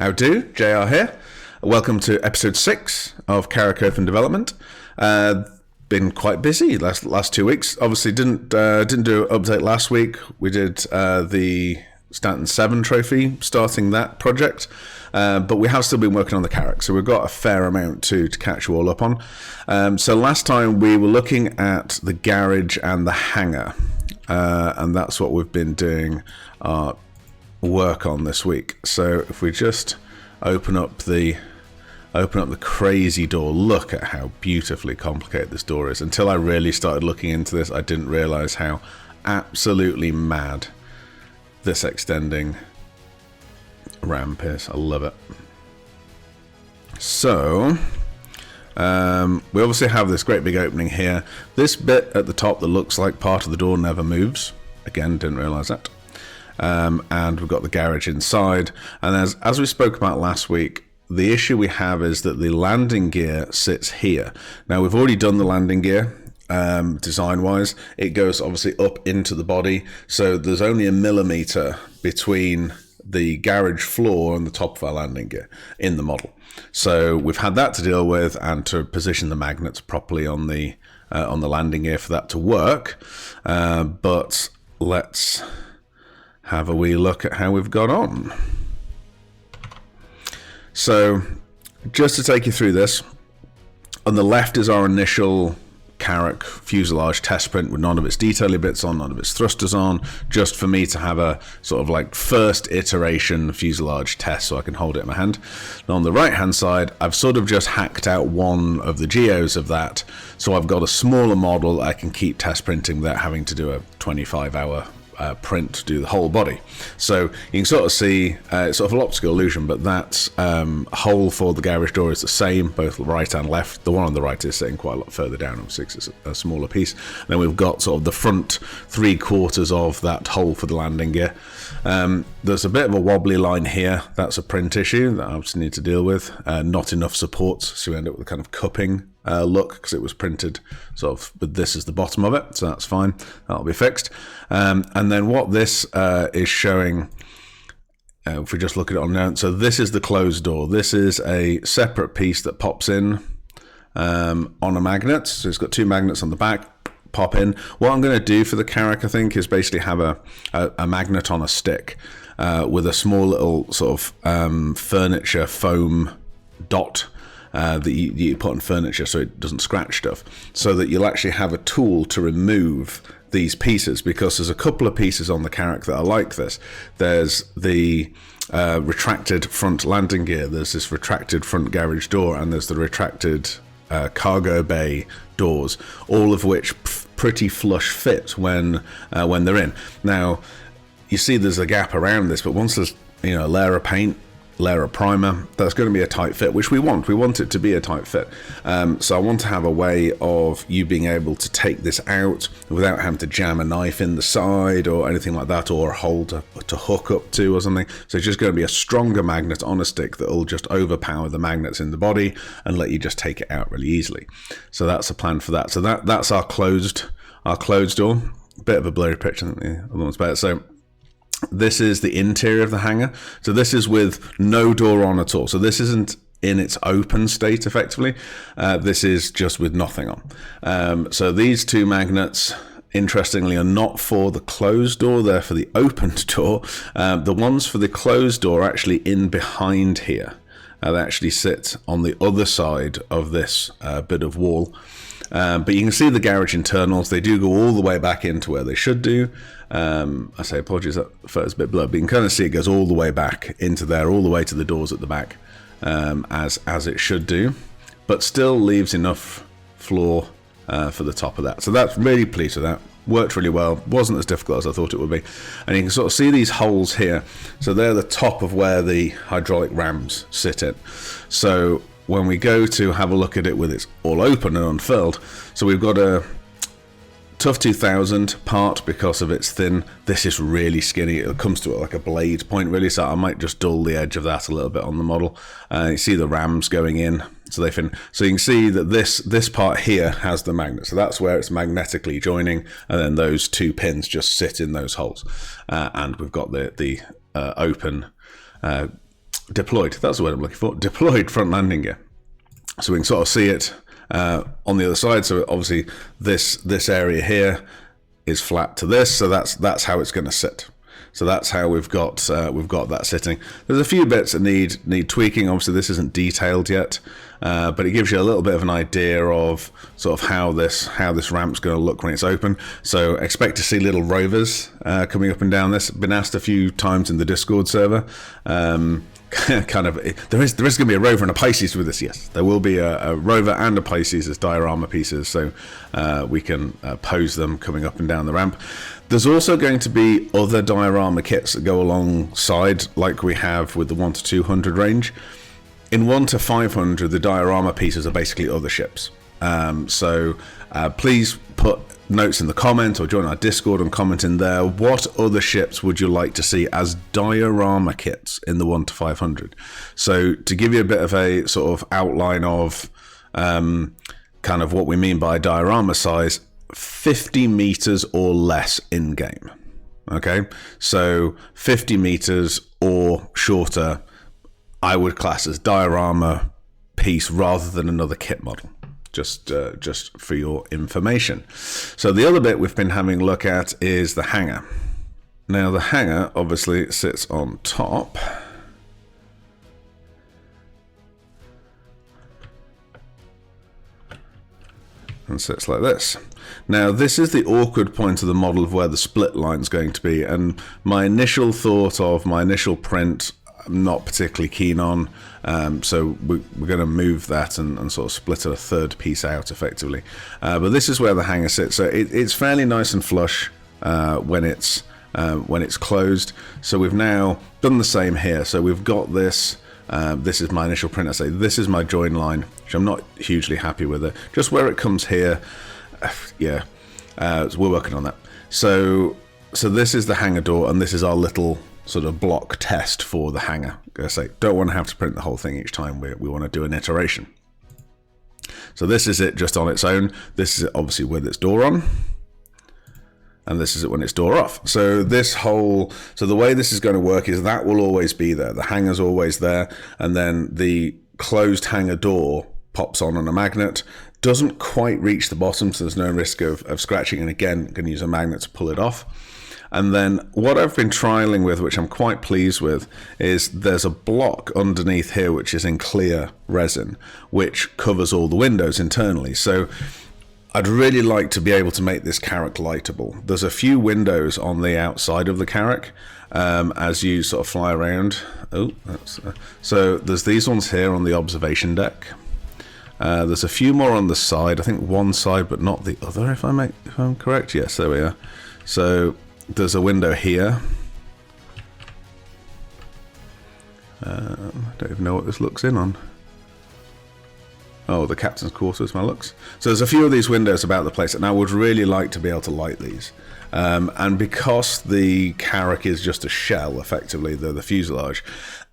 How do? JR here. Welcome to episode 6 of Carrick Open Development. Been quite busy last 2 weeks. Obviously didn't do an update last week. We did the Stanton 7 trophy, starting that project. But we have still been working on the Carrick, so we've got a fair amount to catch you all up on. So last time we were looking at the garage and the hangar, and that's what we've been doing our work on this week. So if we just open up the crazy door, look at how beautifully complicated this door is. Until I really started looking into this, I didn't realize how absolutely mad this extending ramp is. I love it. So we obviously have this great big opening here. This bit at the top that looks like part of the door never moves. Again, didn't realize that. And we've got the garage inside. And as we spoke about last week, the issue we have is that the landing gear sits here. Now, we've already done the landing gear design-wise. It goes obviously up into the body. So there's only a millimeter between the garage floor and the top of our landing gear in the model. So we've had that to deal with, and to position the magnets properly on the landing gear for that to work. But let's have a wee look at how we've got on. So just to take you through this, on the left is our initial Carrick fuselage test print with none of its detailing bits on, none of its thrusters on, just for me to have a sort of like first iteration fuselage test so I can hold it in my hand. And on the right hand side, I've sort of just hacked out one of the geos of that, so I've got a smaller model I can keep test printing without having to do a 25-hour print to do the whole body. So you can sort of see it's sort of an optical illusion, but that hole for the garage door is the same, both right and left. The one on the right is sitting quite a lot further down, obviously it's a smaller piece. Then we've got sort of the front 3/4 of that hole for the landing gear. There's a bit of a wobbly line here. That's a print issue that I obviously need to deal with. Not enough supports, so we end up with a kind of cupping look, because it was printed sort of with this as the bottom of it, so that's fine, that'll be fixed. And then what this is showing, if we just look at it on now, so this is the closed door. This is a separate piece that pops in on a magnet, so it's got 2 magnets on the back, pop in. What I'm going to do for the Carrick, I think, is basically have a magnet on a stick with a small little sort of furniture foam dot that you put on furniture so it doesn't scratch stuff, so that you'll actually have a tool to remove these pieces, because there's a couple of pieces on the Carrick that are like this. There's the retracted front landing gear, there's this retracted front garage door, and there's the retracted cargo bay doors, all of which pretty flush fit when they're in. Now you see there's a gap around this, but once there's a layer of paint, layer of primer, that's going to be a tight fit, which we want it to be a tight fit. So I want to have a way of you being able to take this out without having to jam a knife in the side or anything like that, or a hole to hook up to or something. So it's just going to be a stronger magnet on a stick that will just overpower the magnets in the body and let you just take it out really easily. So that's a plan for that. So that's our closed door. Bit of a blurry picture, I think the other one's better. So this is the interior of the hangar. So this is with no door on at all. So this isn't in its open state, effectively. This is just with nothing on. So these 2 magnets, interestingly, are not for the closed door. They're for the opened door. The ones for the closed door are actually in behind here. They actually sit on the other side of this bit of wall. But you can see the garage internals. They do go all the way back into where they should do. I say apologies, that photo's a bit blurred, but you can kind of see it goes all the way back into there, all the way to the doors at the back, as it should do, but still leaves enough floor for the top of that. So that's really pleased with that. Worked really well. Wasn't as difficult as I thought it would be. And you can sort of see these holes here. So they're the top of where the hydraulic rams sit in. So when we go to have a look at it with it's all open and unfilled, so we've got a Tough 2000 part because of its thin. This is really skinny. It comes to it like a blade point really, so I might just dull the edge of that a little bit on the model. You see the rams going in, so they fin. So you can see that this part here has the magnet, so that's where it's magnetically joining, and then those 2 pins just sit in those holes. And we've got the open deployed. That's the word I'm looking for. Deployed front landing gear. So we can sort of see it on the other side. So obviously this area here is flat to this. So that's how it's going to sit. So that's how we've got that sitting. There's a few bits that need tweaking. Obviously, this isn't detailed yet, but it gives you a little bit of an idea of sort of how this ramp's going to look when it's open. So expect to see little rovers coming up and down this. Been asked a few times in the Discord server. Kind of, there is going to be a rover and a Pisces with this. Yes, there will be a rover and a Pisces as diorama pieces, so we can pose them coming up and down the ramp. There's also going to be other diorama kits that go alongside, like we have with the 1 to 200 range. In 1 to 500, the diorama pieces are basically other ships. So please put notes in the comment or join our Discord and comment in there. What other ships would you like to see as diorama kits in the 1 to 500? So to give you a bit of a sort of outline of kind of what we mean by diorama size, 50 meters or less in game. Okay, so 50 meters or shorter, I would class as diorama piece rather than another kit model. Just for your information. So the other bit we've been having a look at is the hangar. Now the hangar obviously sits on top. And sits like this. Now this is the awkward point of the model of where the split line is going to be, and my initial thought of my initial print I'm not particularly keen on, so we're going to move that and sort of split a third piece out effectively. But this is where the hangar sits, so it's fairly nice and flush when it's closed. So we've now done the same here. So we've got this. This is my initial print. I say this is my join line, which I'm not hugely happy with it. Just where it comes here, yeah. So we're working on that. So this is the hangar door, and this is our little sort of block test for the hangar. I say don't want to have to print the whole thing each time. We want to do an iteration. So this is it just on its own. This is it obviously with its door on, and this is it when it's door off. So the way this is going to work is that will always be there. The hangar's always there, and then the closed hangar door pops on a magnet. Doesn't quite reach the bottom, so there's no risk of scratching. And again, I'm going to use a magnet to pull it off. And then what I've been trialing with, which I'm quite pleased with, is there's a block underneath here which is in clear resin, which covers all the windows internally. So I'd really like to be able to make this Carrick lightable. There's a few windows on the outside of the Carrick as you sort of fly around. So there's these ones here on the observation deck. There's a few more on the side. I think one side, but not the other, if I'm correct. Yes, there we are. So there's a window here. I don't even know what this looks in on. Oh, the captain's quarters, my looks. So there's a few of these windows about the place, and I would really like to be able to light these. And because the Carrick is just a shell, effectively, the fuselage,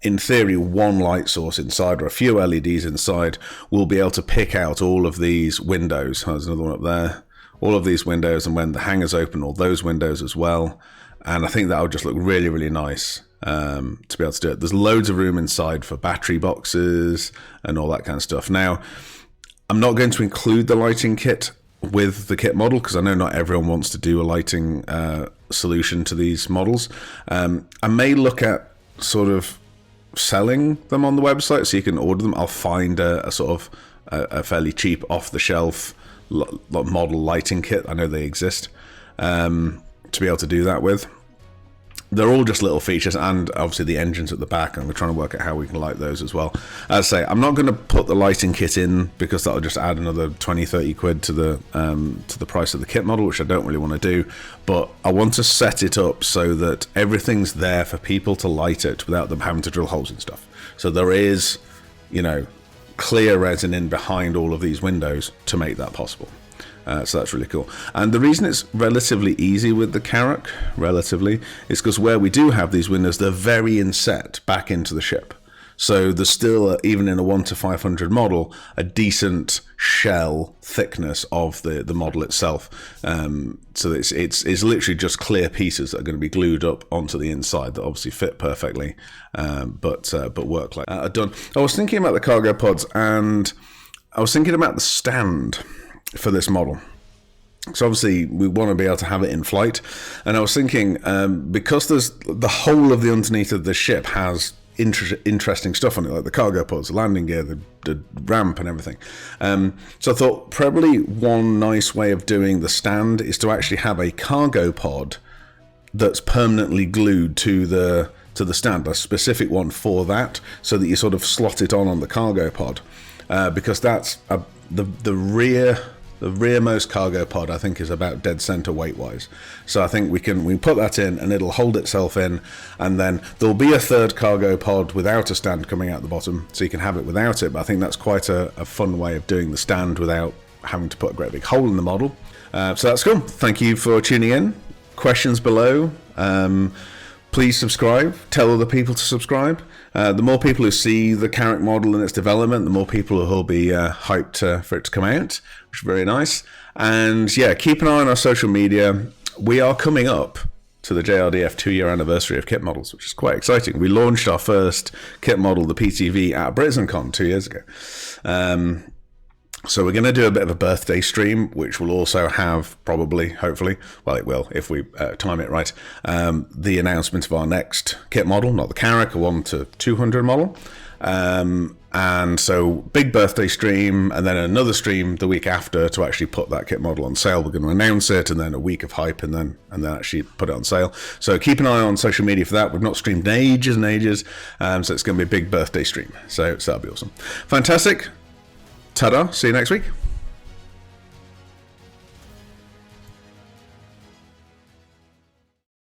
in theory, one light source inside or a few LEDs inside will be able to pick out all of these windows. Oh, there's another one up there. All of these windows, and when the hangar's open, all those windows as well. And I think that would just look really, really nice to be able to do it. There's loads of room inside for battery boxes and all that kind of stuff. Now, I'm not going to include the lighting kit with the kit model because I know not everyone wants to do a lighting solution to these models. I may look at sort of selling them on the website so you can order them. I'll find a sort of a fairly cheap off-the-shelf model lighting kit. I know they exist to be able to do that with. They're all just little features, and obviously the engines at the back, and we're trying to work out how we can light those as well. As I say, I'm not going to put the lighting kit in because that'll just add another 20-30 quid to the price of the kit model, which I don't really want to do. But I want to set it up so that everything's there for people to light it without them having to drill holes and stuff. So there is, clear resin in behind all of these windows to make that possible. So that's really cool. And the reason it's relatively easy with the Carrack, is because where we do have these windows, they're very inset back into the ship. So there's still, even in a 1 to 500 model, a decent shell thickness of the model itself. So it's literally just clear pieces that are going to be glued up onto the inside that obviously fit perfectly, but work like that. Done. I was thinking about the cargo pods, and I was thinking about the stand for this model. So obviously we want to be able to have it in flight, and I was thinking, because there's the whole of the underneath of the ship has interesting stuff on it, like the cargo pods, the landing gear, the ramp and everything. So I thought probably one nice way of doing the stand is to actually have a cargo pod that's permanently glued to the stand, a specific one for that, so that you sort of slot it on the cargo pod, because that's the rearmost cargo pod, I think, is about dead center weight-wise. So I think we put that in, and it'll hold itself in, and then there'll be a third cargo pod without a stand coming out the bottom, so you can have it without it. But I think that's quite a fun way of doing the stand without having to put a great big hole in the model. So that's cool. Thank you for tuning in. Questions below. Please subscribe. Tell other people to subscribe. The more people who see the Carrick model and its development, the more people who will be hyped for it to come out, which is very nice. And yeah, keep an eye on our social media. We are coming up to the JRDF 2-year anniversary of kit models, which is quite exciting. We launched our first kit model, the PTV, at BritainCon 2 years ago. So we're going to do a bit of a birthday stream, which will also have probably, hopefully, well, it will if we time it right, the announcement of our next kit model, not the Carrick, a 1 to 200 model. And so big birthday stream, and then another stream the week after to actually put that kit model on sale. We're going to announce it, and then a week of hype, and then actually put it on sale. So keep an eye on social media for that. We've not streamed in ages and ages, so it's going to be a big birthday stream. So that'll be awesome. Fantastic. Ta-da, see you next week.